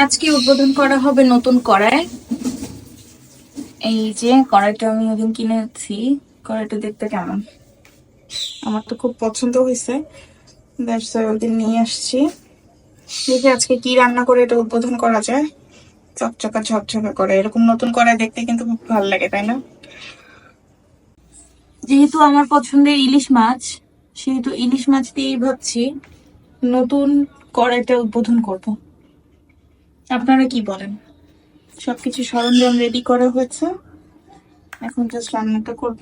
আজকে উদ্বোধন করা হবে নতুন কড়াই। এই যে কড়াইটা আমি ওদিন কিনেছি। কড়াইটা দেখতে কেমন, আমার তো খুব পছন্দ হয়েছে, দ্যাটস ওয়াই ওদিন নিয়ে আসছি। দেখি আজকে কি রান্না করে এটা উদ্বোধন করা যায়। চকচকা ঝকঝকা করে এরকম নতুন কড়াই দেখতে কিন্তু খুব ভালো লাগে, তাই না? যেহেতু আমার পছন্দের ইলিশ মাছ, সেহেতু ইলিশ মাছ দিয়েই ভাবছি নতুন কড়াইটা উদ্বোধন করব। আপনারা কি বলেন? সবকিছু সরঞ্জাম রেডি করা হয়েছে, এখন জাস্ট রান্নাটা করব।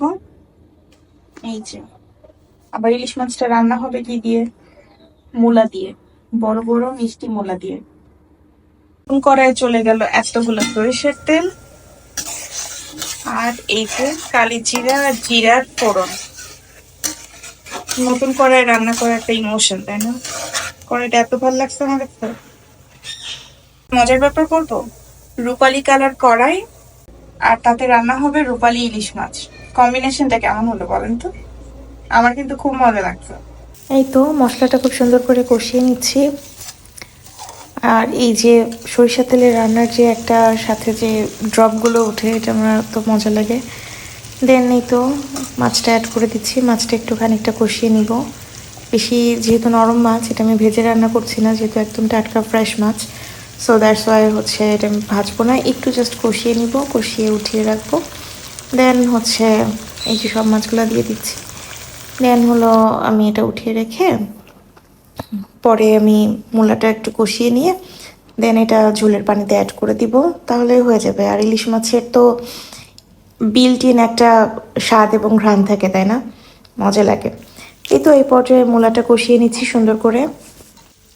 এই যে, আবার ইলিশ মাছটা রান্না হবে কি দিয়ে? মূলা দিয়ে, বড় বড় মিষ্টি মূলা দিয়ে। কড়াইয়ে চলে গেল এতগুলো সরিষার তেল, আর এই যে কালি জিরা আর জিরার ফোড়ন। নতুন কড়াই রান্না করার একটা ইমোশন, তাই না? কড়াইটা এত ভালো লাগছে আমার কাছে। মজার ব্যাপার বলবো, রূপালি কালার কড়াই আর তাতে রান্না হবে রূপালি ইলিশ মাছ। কম্বিনেশনটা কেমন হলো বলেন তো? আমার কিন্তু খুব মজা লাগছে। এই তো মশলাটা খুব সুন্দর করে কষিয়ে নিচ্ছি। আর এই যে সরিষা তেলের রান্নার যে একটা সাথে যে ড্রপগুলো ওঠে, এটা আমার তো মজা লাগে। দেন এই তো মাছটা অ্যাড করে দিচ্ছি। মাছটা একটু খানিকটা কষিয়ে নিব। বেশি যেহেতু নরম মাছ, এটা আমি ভেজে রান্না করছি না, যেহেতু একদম টাটকা ফ্রেশ মাছ। সো দ্যাটস ওয়াই হচ্ছে এটা আমি ভাজবো না, একটু জাস্ট কষিয়ে নিব, কষিয়ে উঠিয়ে রাখবো। দেন হচ্ছে এই যে সব মাছগুলো দিয়ে দিচ্ছি। দেন হলো আমি এটা উঠিয়ে রেখে পরে আমি মূলাটা একটু কষিয়ে নিয়ে দেন এটা ঝোলের পানিতে অ্যাড করে দিব, তাহলে হয়ে যাবে। আর ইলিশ মাছের তো বিল্ট ইন একটা স্বাদ এবং ঘ্রাণ থাকে, তাই না? মজা লাগে। এই তো এই পর্যায়ে মূলাটা কষিয়ে নিচ্ছি সুন্দর করে।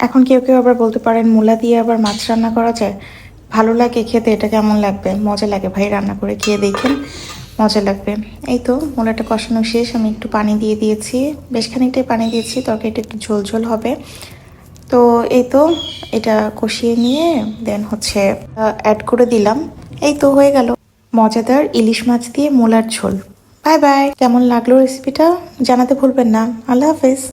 এখন কেউ কেউ আবার বলতে পারেন মূলা দিয়ে আবার মাছ রান্না করা যায়, ভালো লাগে খেতে? এটা কেমন লাগবে? মজা লাগে ভাই, রান্না করে খেয়ে দেখেন, মজা লাগবে। এই তো মূলাটা কষানো শেষ, আমি একটু পানি দিয়ে দিয়েছি, বেশ খানিকটাই পানি দিয়েছি, তরকারিটা একটু ঝোল ঝোল হবে। তো এই তো এটা কষিয়ে নিয়ে দেন হচ্ছে অ্যাড করে দিলাম। এই তো হয়ে গেল মজাদার ইলিশ মাছ দিয়ে মূলার ঝোল। Bye bye. কেমন লাগলো রেসিপিটা জানাতে ভুলবেন না। আল্লাহ হাফেজ।